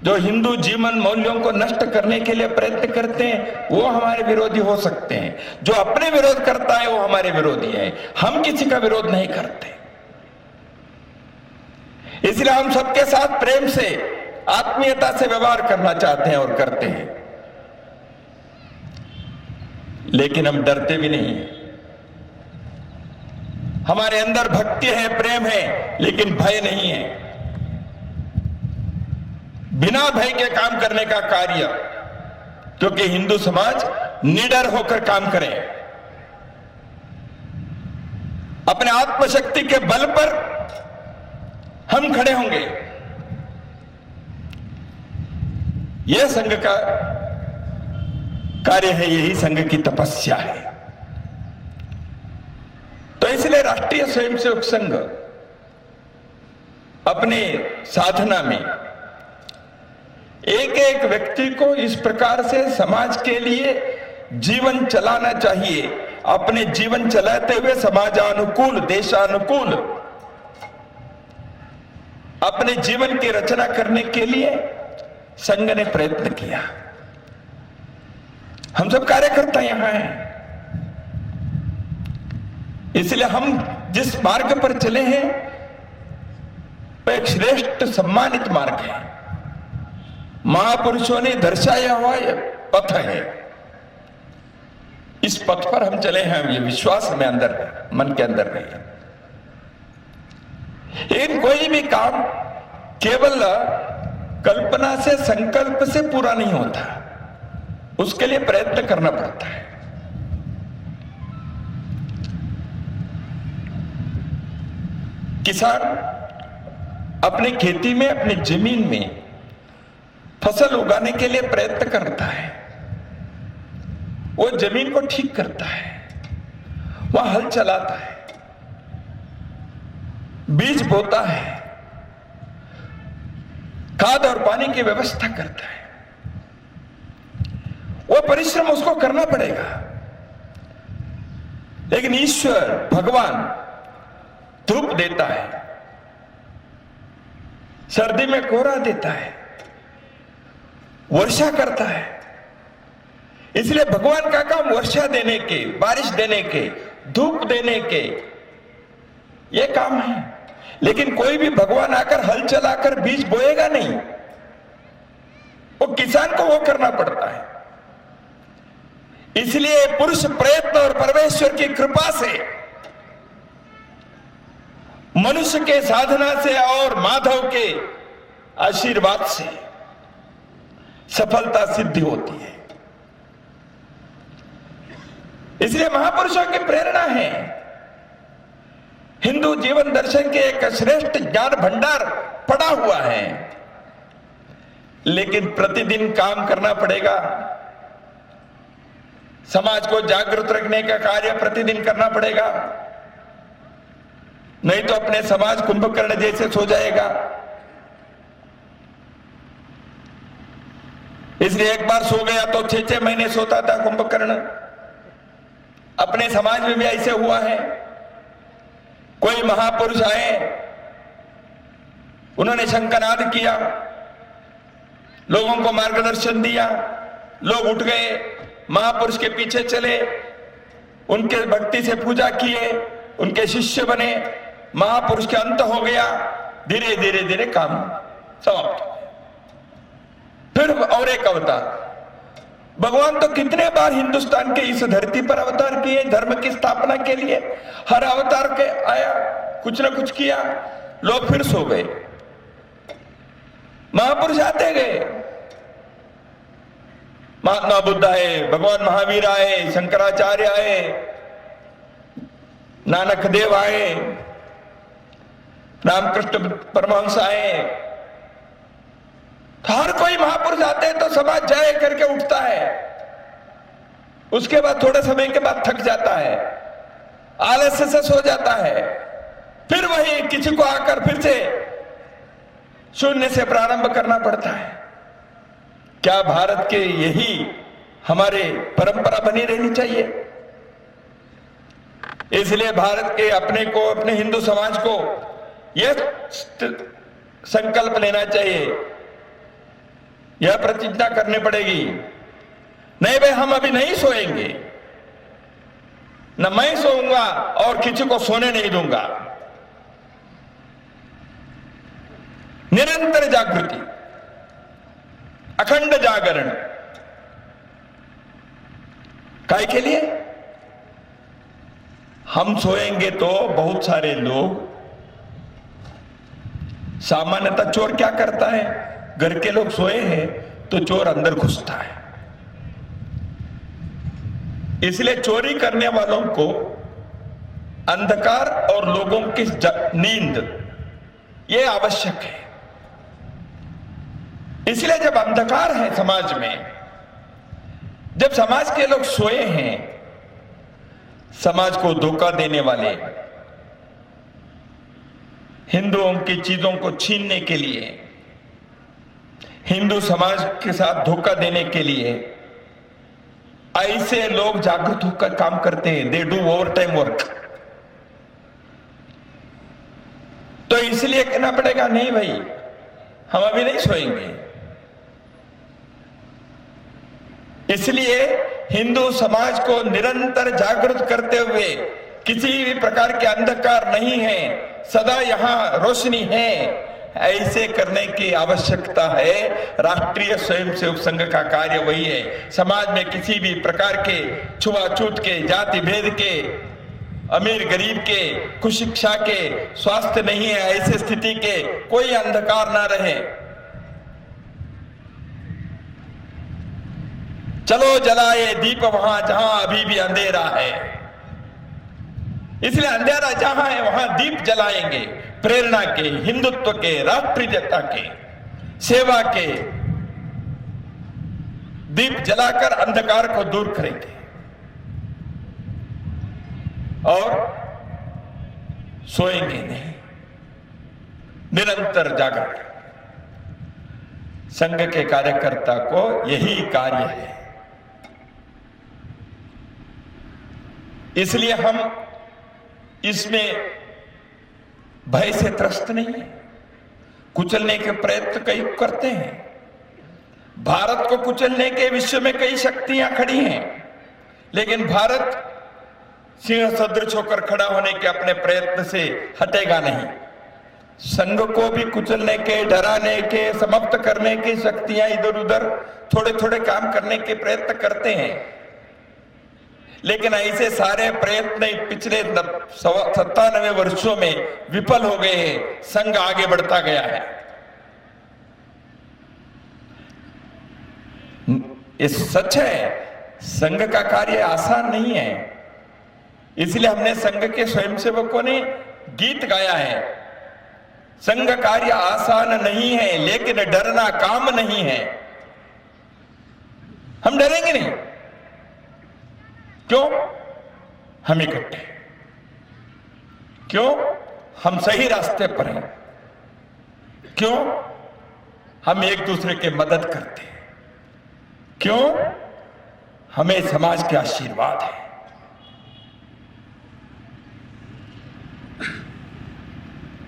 जो हिंदू जीवन मूल्यों को नष्ट करने के लिए प्रयत्न करते हैं, वो हमारे विरोधी हो सकते हैं। जो अपने विरोध करता है वो हमारे विरोधी है। हम किसी का विरोध नहीं करते। इसलिए हम सबके साथ प्रेम से, आत्मीयता से व्यवहार करना चाहते हैं और करते हैं। लेकिन हम डरते भी नहीं हैं। हमारे अंदर भक्ति है, प्रेम है, लेकिन भय नहीं है। बिना भय के काम करने का कार्य, क्योंकि हिंदू समाज निडर होकर काम करे, अपने आत्मशक्ति के बल पर हम खड़े होंगे। यह संघ का कार्य है, यही संघ की तपस्या है। तो इसलिए राष्ट्रीय स्वयंसेवक संघ अपने साधना में एक एक व्यक्ति को इस प्रकार से समाज के लिए जीवन चलाना चाहिए। अपने जीवन चलाते हुए समाजानुकूल, देशानुकूल अपने जीवन की रचना करने के लिए संघ ने प्रयत्न किया। हम सब कार्यकर्ता यहां हैं, इसलिए हम जिस मार्ग पर चले हैं वह एक श्रेष्ठ सम्मानित मार्ग है। महापुरुषों ने दर्शाया हुआ पथ है। इस पथ पर हम चले हैं, ये विश्वास में अंदर, मन के अंदर नहीं है। लेकिन कोई भी काम केवल कल्पना से, संकल्प से पूरा नहीं होता, उसके लिए प्रयत्न करना पड़ता है। किसान अपनी खेती में, अपनी जमीन में फसल उगाने के लिए प्रयत्न करता है। वो जमीन को ठीक करता है, वहां हल चलाता है, बीज बोता है, खाद और पानी की व्यवस्था करता है। वो परिश्रम उसको करना पड़ेगा। लेकिन ईश्वर, भगवान धूप देता है, सर्दी में कोहरा देता है, वर्षा करता है। इसलिए भगवान का काम वर्षा देने के, बारिश देने के, धूप देने के, ये काम है। लेकिन कोई भी भगवान आकर हल चलाकर बीज बोएगा नहीं, वो किसान को वो करना पड़ता है। इसलिए पुरुष प्रयत्न और परमेश्वर की कृपा से, मनुष्य के साधना से और माधव के आशीर्वाद से सफलता सिद्धि होती है। इसलिए महापुरुषों की प्रेरणा है। हिंदू जीवन दर्शन के एक श्रेष्ठ ज्ञान भंडार पड़ा हुआ है, लेकिन प्रतिदिन काम करना पड़ेगा। समाज को जागरूक रखने का कार्य प्रतिदिन करना पड़ेगा, नहीं तो अपने समाज कुंभकर्ण जैसे सो जाएगा। इसलिए एक बार सो गया तो 6-6 महीने सोता था कुंभकर्ण। अपने समाज में भी ऐसे हुआ है। कोई महापुरुष आए, उन्होंने शंखनाद किया, लोगों को मार्गदर्शन दिया, लोग उठ गए, महापुरुष के पीछे चले, उनके भक्ति से पूजा किए, उनके शिष्य बने, महापुरुष के अंत हो गया, धीरे धीरे धीरे काम समाप्त हो गया। फिर और एक अवतार। भगवान तो कितने बार हिंदुस्तान के इस धरती पर अवतार किए धर्म की स्थापना के लिए। हर अवतार के आया, कुछ ना कुछ किया, लोग फिर सो गए। महापुरुष आते गए, महात्मा बुद्ध आए, भगवान महावीर आए, शंकराचार्य आए, नानक देव आए, रामकृष्ण परमहंस आए। हर कोई महापुरुष आते हैं तो समाज जय करके उठता है। उसके बाद थोड़े समय के बाद थक जाता है, आलस्य से सो जाता है, फिर वही किसी को आकर फिर से शून्य से प्रारंभ करना पड़ता है। क्या भारत के यही हमारे परंपरा बनी रहनी चाहिए? इसलिए भारत के अपने को, अपने हिंदू समाज को यह संकल्प लेना चाहिए, यह प्रतिज्ञा करनी पड़ेगी, नहीं भाई हम अभी नहीं सोएंगे, न मैं सोऊंगा और किसी को सोने नहीं दूंगा। निरंतर जागृति, अखंड जागरण। काय के लिए? हम सोएंगे तो बहुत सारे लोग, सामान्यतः चोर क्या करता है, घर के लोग सोए हैं तो चोर अंदर घुसता है। इसलिए चोरी करने वालों को अंधकार और लोगों की नींद ये आवश्यक है। इसलिए जब अंधकार है समाज में, जब समाज के लोग सोए हैं, समाज को धोखा देने वाले, हिंदुओं की चीजों को छीनने के लिए, हिंदू समाज के साथ धोखा देने के लिए ऐसे लोग जागृत होकर काम करते हैं। They do over time work. तो इसलिए कहना पड़ेगा, नहीं भाई हम अभी नहीं सोएंगे। इसलिए हिंदू समाज को निरंतर जागृत करते हुए, किसी भी प्रकार के अंधकार नहीं है, सदा यहां रोशनी है, ऐसे करने की आवश्यकता है। राष्ट्रीय स्वयंसेवक संघ का कार्य वही है। समाज में किसी भी प्रकार के छुआछूत के, जाति भेद के, अमीर गरीब के, कुशिक्षा के, स्वास्थ्य नहीं है, ऐसे स्थिति के कोई अंधकार ना रहे। चलो जलाए दीप वहां जहां अभी भी अंधेरा है। इसलिए अंधेरा जहां है वहां दीप जलाएंगे, प्रेरणा के, हिंदुत्व के, राष्ट्रीयता के, सेवा के दीप जलाकर अंधकार को दूर करेंगे और सोएंगे नहीं, निरंतर जागरण। संघ के कार्यकर्ता को यही कार्य है। इसलिए हम इसमें भय से त्रस्त नहीं है। कुचलने के प्रयत्न कई करते हैं। भारत को कुचलने के विश्व में कई शक्तियां खड़ी हैं, लेकिन भारत सिंह सदृश होकर खड़ा होने के अपने प्रयत्न से हटेगा नहीं। संघ को भी कुचलने के, डराने के, समाप्त करने की शक्तियां इधर उधर थोड़े थोड़े काम करने के प्रयत्न करते हैं, लेकिन ऐसे सारे प्रयत्न पिछले 97 वर्षों में विफल हो गए हैं। संघ आगे बढ़ता गया है। ये सच है, संघ का कार्य आसान नहीं है। इसलिए हमने संघ के स्वयंसेवकों ने गीत गाया है, संघ कार्य आसान नहीं है लेकिन डरना काम नहीं है। हम डरेंगे नहीं। क्यों? हम इकट्ठे, क्यों? हम सही रास्ते पर हैं, क्यों? हम एक दूसरे की मदद करते हैं, क्यों? हमें समाज के आशीर्वाद है।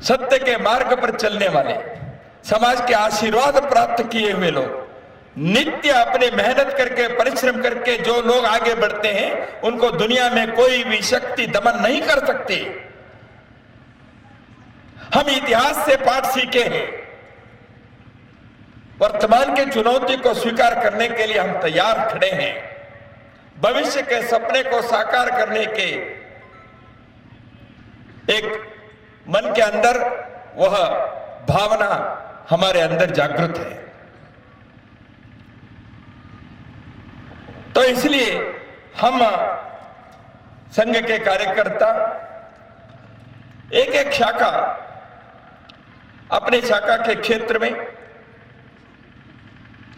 सत्य के मार्ग पर चलने वाले, समाज के आशीर्वाद प्राप्त किए हुए लोग, नित्य अपने मेहनत करके परिश्रम करके जो लोग आगे बढ़ते हैं उनको दुनिया में कोई भी शक्ति दमन नहीं कर सकती। हम इतिहास से पाठ सीखे हैं। वर्तमान की चुनौती को स्वीकार करने के लिए हम तैयार खड़े हैं। भविष्य के सपने को साकार करने के एक मन के अंदर वह भावना हमारे अंदर जागृत है। तो इसलिए हम संघ के कार्यकर्ता एक एक शाखा, अपने शाखा के क्षेत्र में,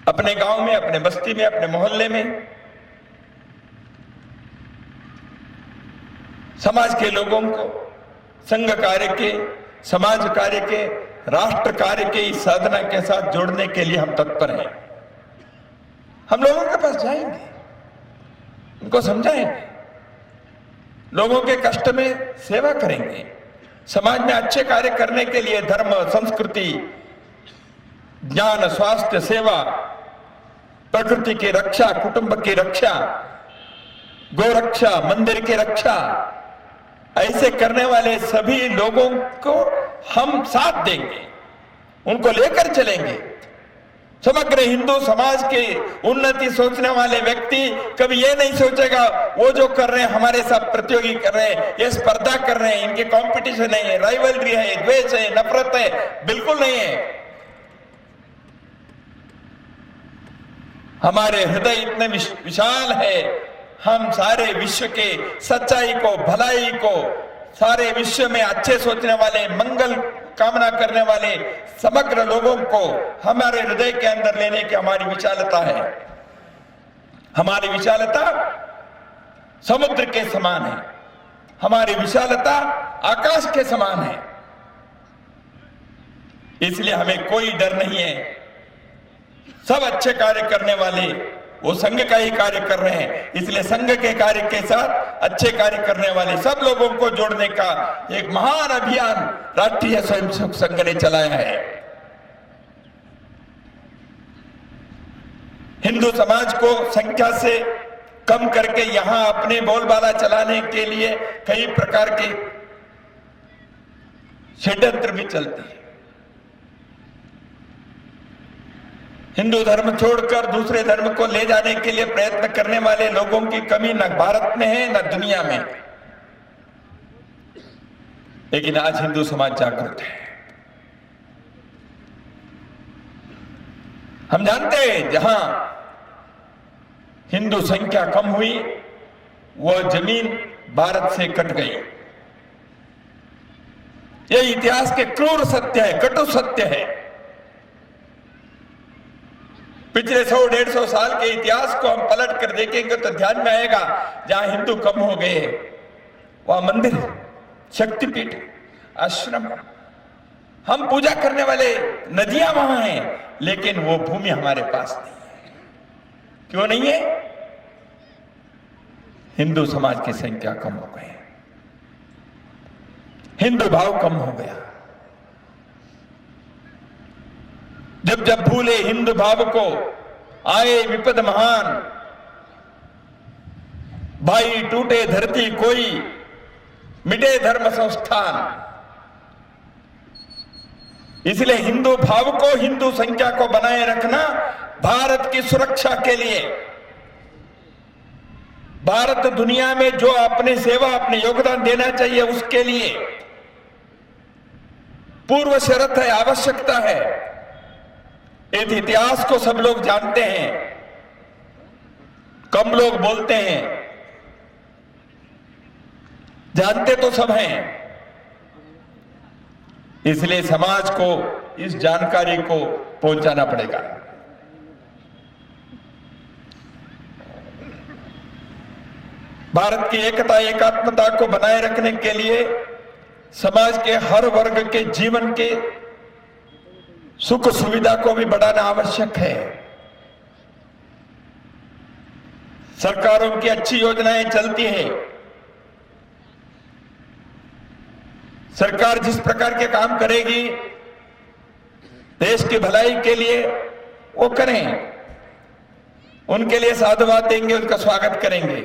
अपने गांव में, अपने बस्ती में, अपने मोहल्ले में समाज के लोगों को संघ कार्य के, समाज कार्य के, राष्ट्र कार्य के इस साधना के साथ जोड़ने के लिए हम तत्पर हैं। हम लोगों के पास जाएंगे, उनको समझाएंगे, लोगों के कष्ट में सेवा करेंगे, समाज में अच्छे कार्य करने के लिए धर्म, संस्कृति, ज्ञान, स्वास्थ्य, सेवा, प्रकृति की रक्षा, कुटुंब की रक्षा, गोरक्षा, मंदिर की रक्षा, ऐसे करने वाले सभी लोगों को हम साथ देंगे, उनको लेकर चलेंगे। समग्र हिंदू समाज की उन्नति सोचने वाले व्यक्ति कभी ये नहीं सोचेगा वो जो कर रहे हैं हमारे साथ प्रतियोगी कर रहे हैं, ये स्पर्धा कर रहे हैं, इनके कंपटीशन है, राइवलरी है, द्वेष है, नफरत है, बिल्कुल नहीं है। हमारे हृदय इतने विशाल है, हम सारे विश्व के सच्चाई को, भलाई को, सारे विश्व में अच्छे सोचने वाले, मंगल कामना करने वाले समग्र लोगों को हमारे हृदय के अंदर लेने की हमारी विशालता है। हमारी विशालता समुद्र के समान है, हमारी विशालता आकाश के समान है। इसलिए हमें कोई डर नहीं है। सब अच्छे कार्य करने वाले वो संघ का ही कार्य कर रहे हैं, इसलिए संघ के कार्य के साथ अच्छे कार्य करने वाले सब लोगों को जोड़ने का एक महान अभियान राष्ट्रीय स्वयंसेवक संघ ने चलाया है। हिंदू समाज को संख्या से कम करके यहां अपने बोलबाला चलाने के लिए कई प्रकार के षड्यंत्र भी चलते हैं। हिंदू धर्म छोड़कर दूसरे धर्म को ले जाने के लिए प्रयत्न करने वाले लोगों की कमी न भारत में है न दुनिया में। लेकिन आज हिंदू समाज जागृत है। हम जानते हैं जहां हिंदू संख्या कम हुई वह जमीन भारत से कट गई। यह इतिहास के क्रूर सत्य है, कटु सत्य है। पिछले 100-150 साल के इतिहास को हम पलट कर देखेंगे तो ध्यान में आएगा जहां हिंदू कम हो गए वहां मंदिर, शक्तिपीठ, आश्रम, हम पूजा करने वाले नदियां वहां हैं, लेकिन वो भूमि हमारे पास नहीं है। क्यों नहीं है? हिंदू समाज की संख्या कम हो गई, हिंदू भाव कम हो गया। जब जब भूले हिंदू भाव को आए विपद महान, भाई टूटे धरती कोई, मिटे धर्म संस्थान। इसलिए हिंदू भाव को, हिंदू संख्या को बनाए रखना भारत की सुरक्षा के लिए, भारत दुनिया में जो अपने सेवा, अपने योगदान देना चाहिए उसके लिए पूर्व शर्त है, आवश्यकता है। इस इतिहास को सब लोग जानते हैं, कम लोग बोलते हैं, जानते तो सब हैं, इसलिए समाज को इस जानकारी को पहुंचाना पड़ेगा। भारत की एकता एकात्मता को बनाए रखने के लिए समाज के हर वर्ग के जीवन के सुख सुविधा को भी बढ़ाना आवश्यक है। सरकारों की अच्छी योजनाएं चलती है, सरकार जिस प्रकार के काम करेगी देश की भलाई के लिए वो करें, उनके लिए साधुवाद देंगे, उनका स्वागत करेंगे।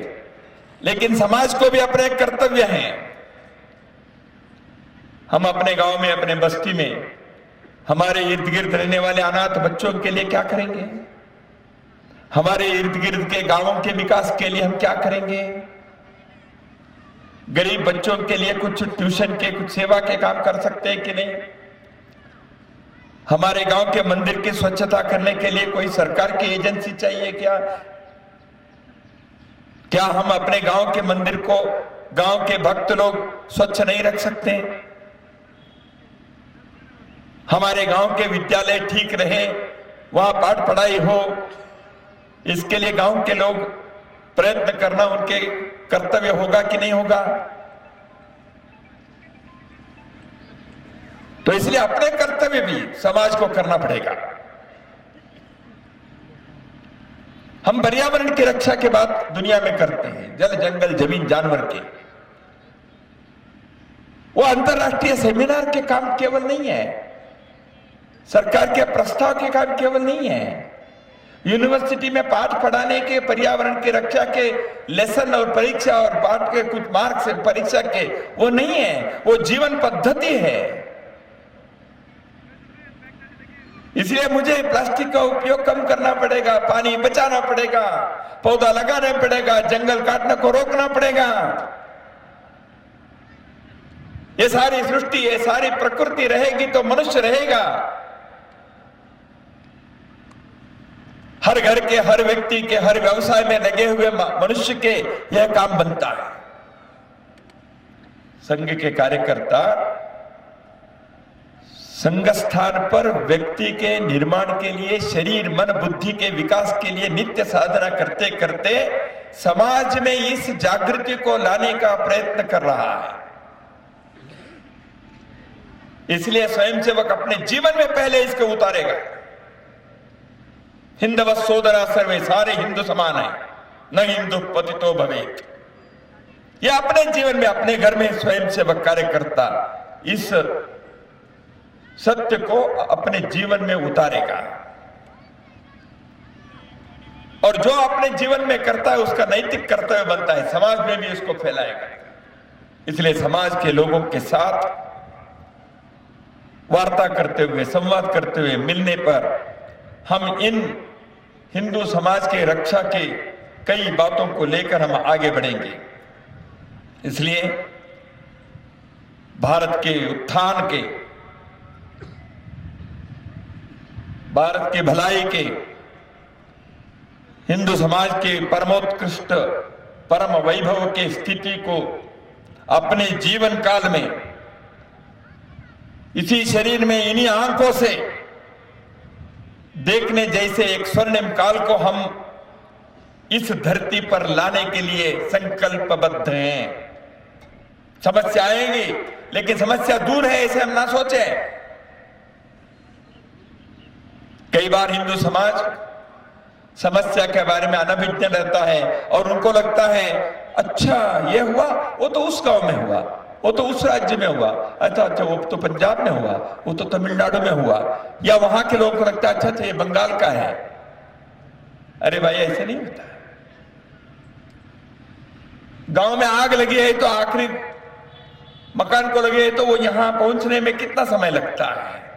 लेकिन समाज को भी अपने कर्तव्य हैं। हम अपने गांव में, अपने बस्ती में, हमारे इर्द गिर्द रहने वाले अनाथ बच्चों के लिए क्या करेंगे? हमारे इर्द गिर्द के गांवों के विकास के लिए हम क्या करेंगे? गरीब बच्चों के लिए कुछ ट्यूशन के, कुछ सेवा के काम कर सकते हैं कि नहीं? हमारे गांव के मंदिर की स्वच्छता करने के लिए कोई सरकार की एजेंसी चाहिए क्या? क्या हम अपने गांव के मंदिर को, गांव के भक्त लोग स्वच्छ नहीं रख सकते? हमारे गांव के विद्यालय ठीक रहे, वहां पाठ पढ़ाई हो, इसके लिए गांव के लोग प्रयत्न करना उनके कर्तव्य होगा कि नहीं होगा? तो इसलिए अपने कर्तव्य भी समाज को करना पड़ेगा। हम पर्यावरण की रक्षा के बात दुनिया में करते हैं, जल जंगल जमीन जानवर के। वो अंतरराष्ट्रीय सेमिनार के काम केवल नहीं है, सरकार के प्रस्ताव के काम केवल नहीं है, यूनिवर्सिटी में पाठ पढ़ाने के, पर्यावरण की रक्षा के लेसन और परीक्षा और पाठ के कुछ मार्क्स परीक्षा के वो नहीं है, वो जीवन पद्धति है। इसलिए मुझे प्लास्टिक का उपयोग कम करना पड़ेगा, पानी बचाना पड़ेगा, पौधा लगाना पड़ेगा, जंगल काटने को रोकना पड़ेगा। ये सारी सृष्टि, ये सारी प्रकृति रहेगी तो मनुष्य रहेगा। हर घर के, हर व्यक्ति के, हर व्यवसाय में लगे हुए मनुष्य के यह काम बनता है। संघ के कार्यकर्ता संघ स्थान पर व्यक्ति के निर्माण के लिए, शरीर मन बुद्धि के विकास के लिए नित्य साधना करते करते समाज में इस जागृति को लाने का प्रयत्न कर रहा है। इसलिए स्वयंसेवक अपने जीवन में पहले इसको उतारेगा। हिंदव सोदरा सर्वे, सारे हिंदू समान है, न हिंदू पतितो भवेत। यह अपने जीवन में, अपने घर में स्वयंसेवक कार्यकर्ता इस सत्य को अपने जीवन में उतारेगा, और जो अपने जीवन में करता है उसका नैतिक कर्तव्य बनता है, समाज में भी इसको फैलाएगा। इसलिए समाज के लोगों के साथ वार्ता करते हुए, संवाद करते हुए, मिलने पर हम इन हिंदू समाज के रक्षा के कई बातों को लेकर हम आगे बढ़ेंगे। इसलिए भारत के उत्थान के, भारत की भलाई के, हिंदू समाज के परमोत्कृष्ट परम वैभव के स्थिति को अपने जीवन काल में, इसी शरीर में, इन्हीं आंखों से देखने जैसे एक स्वर्णिम काल को हम इस धरती पर लाने के लिए संकल्पबद्ध हैं। समस्या आएगी, लेकिन समस्या दूर है ऐसे हम ना सोचे। कई बार हिंदू समाज समस्या के बारे में अनभिज्ञ रहता है और उनको लगता है अच्छा ये हुआ, वो तो उस गांव में हुआ, वो तो उस राज्य में हुआ, अच्छा अच्छा वो तो पंजाब में हुआ, वो तो तमिलनाडु में हुआ, या वहां के लोगों को लगता है अच्छा अच्छा ये बंगाल का है। अरे भाई ऐसे नहीं होता। गांव में आग लगी है तो आखिरी मकान को लगी है तो वो यहां पहुंचने में कितना समय लगता है।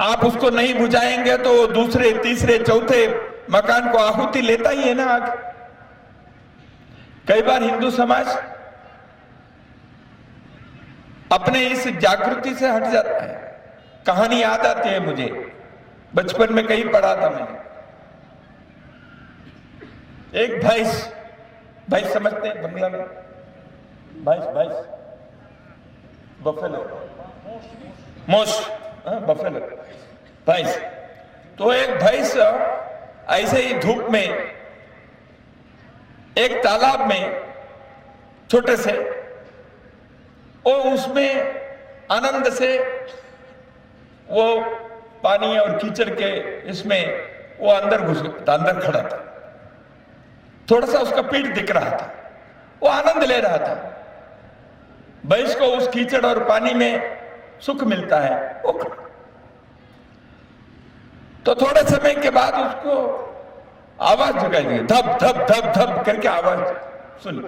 आप उसको नहीं बुझाएंगे तो दूसरे, तीसरे, चौथे मकान को आहुति लेता ही है ना आग। कई बार हिंदू समाज अपने इस जागृति से हट जाता है। कहानी याद आती है मुझे, बचपन में कहीं पढ़ा था मैंने। एक भैंस, भैंस समझते हैं बंगला में, भैंस, भैंस, बफेलो, मोश बफेलो भैंस। तो एक भैंस ऐसे ही धूप में एक तालाब में छोटे से, और उसमें आनंद से वो पानी और कीचड़ के इसमें वो अंदर खड़ा था। थोड़ा सा उसका पीठ दिख रहा था, वो आनंद ले रहा था। भैंस को उस कीचड़ और पानी में सुख मिलता है। वो तो थोड़े समय के बाद उसको आवाज दिखाई दी, धप धप धप धप करके आवाज सुनी।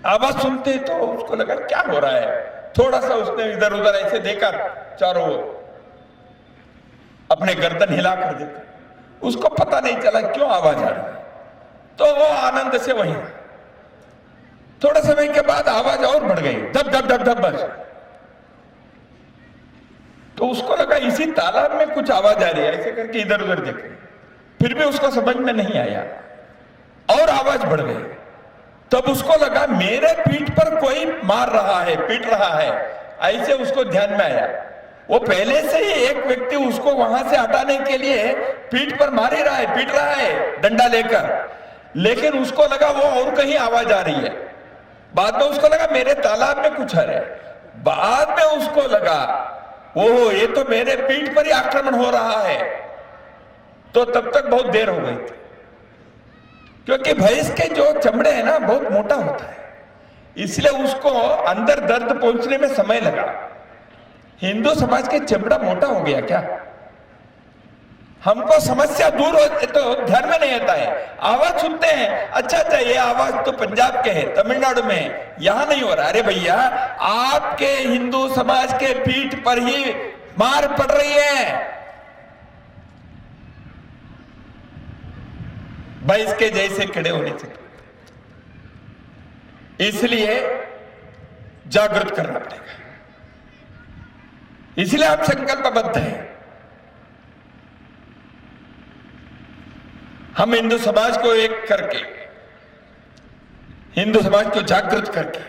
आवाज सुनते तो उसको लगा क्या हो रहा है। थोड़ा सा उसने इधर उधर ऐसे देखा, चारों ओर अपने गर्दन हिला कर देखा, उसको पता नहीं चला क्यों आवाज आ रही है। तो वो आनंद से वहीं। थोड़े समय के बाद आवाज और बढ़ गई, धप धप धप धप बस। तो उसको लगा इसी तालाब में कुछ आवाज आ रही है, ऐसे करके इधर उधर देखे, फिर भी उसको समझ में नहीं आया, और आवाज बढ़ गई। तब उसको लगा मेरे पीठ पर कोई मार रहा है, पीट रहा है, ऐसे उसको ध्यान में आया। वो पहले से ही एक व्यक्ति उसको वहां से हटाने के लिए पीठ पर मार ही रहा है, पीट रहा है डंडा लेकर, लेकिन उसको लगा वो और कहीं आवाज आ रही है। बाद में उसको लगा मेरे तालाब में कुछ है। बाद में उसको लगा ओहो ये तो मेरे पीठ पर ही आक्रमण हो रहा है। तो तब तक बहुत देर हो गई थी, क्योंकि भैंस के जो चमड़े है ना बहुत मोटा होता है, इसलिए उसको अंदर दर्द पहुंचने में समय लगा। हिंदू समाज के चमड़ा मोटा हो गया क्या? हमको समस्या दूर हो तो ध्यान में नहीं आता है। आवाज सुनते हैं, अच्छा ये आवाज तो पंजाब के है, तमिलनाडु में, यहां नहीं हो रहा। अरे भैया आपके हिंदू समाज के पीठ पर ही मार पड़ रही है। भैंस के जैसे खड़े होने से, इसलिए जागृत करना पड़ेगा। इसलिए आप संकल्पबद्ध हैं। हम हिंदू समाज को एक करके, हिंदू समाज को जागृत करके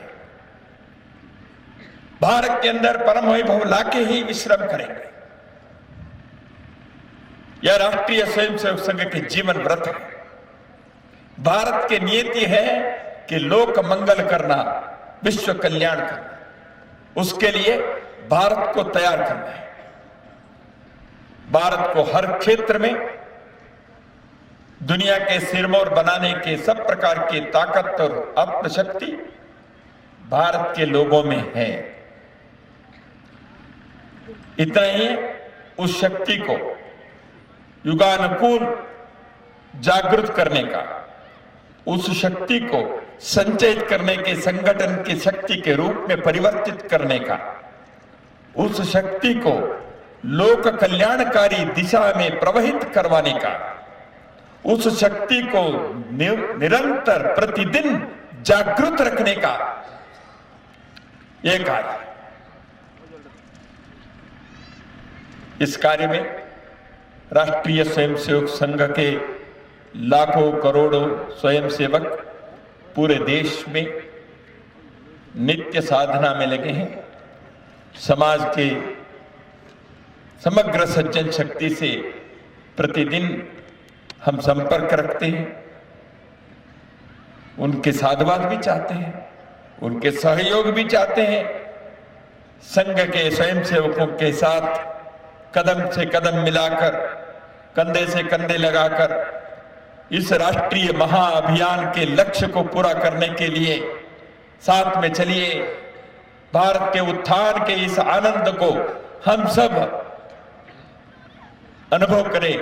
भारत के अंदर परम वैभव लाके ही विश्राम करेंगे। यह राष्ट्रीय स्वयंसेवक संघ के जीवन व्रत है। भारत की नीति है कि लोक मंगल करना, विश्व कल्याण करना। उसके लिए भारत को तैयार करना है। भारत को हर क्षेत्र में दुनिया के सिरमौर बनाने के सब प्रकार की ताकत और आत्मशक्ति भारत के लोगों में है। इतना ही उस शक्ति को युगानुकूल जागृत करने का, उस शक्ति को संचयित करने के, संगठन की शक्ति के रूप में परिवर्तित करने का, उस शक्ति को लोक कल्याणकारी दिशा में प्रवहित करवाने का, उस शक्ति को निरंतर प्रतिदिन जागृत रखने का यह कार्य। इस कार्य में राष्ट्रीय स्वयंसेवक संघ के लाखों करोड़ों स्वयंसेवक पूरे देश में नित्य साधना में लगे हैं। समाज के समग्र सज्जन शक्ति से प्रतिदिन हम संपर्क रखते हैं, उनके साधुवाद भी चाहते हैं, उनके सहयोग भी चाहते हैं। संघ के स्वयंसेवकों के साथ कदम से कदम मिलाकर, कंधे से कंधे लगाकर इस राष्ट्रीय महाअभियान के लक्ष्य को पूरा करने के लिए साथ में चलिए। भारत के उत्थान के इस आनंद को हम सब अनुभव करें।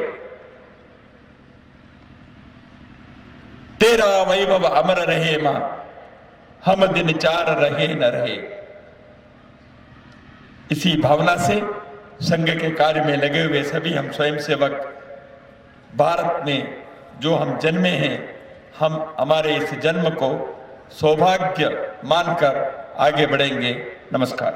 तेरा वैभव अमर रहे मां, हम दिन चार रहे न रहे। इसी भावना से संघ के कार्य में लगे हुए सभी हम स्वयंसेवक भारत में जो हम जन्मे हैं, हम हमारे इस जन्म को सौभाग्य मानकर आगे बढ़ेंगे। नमस्कार।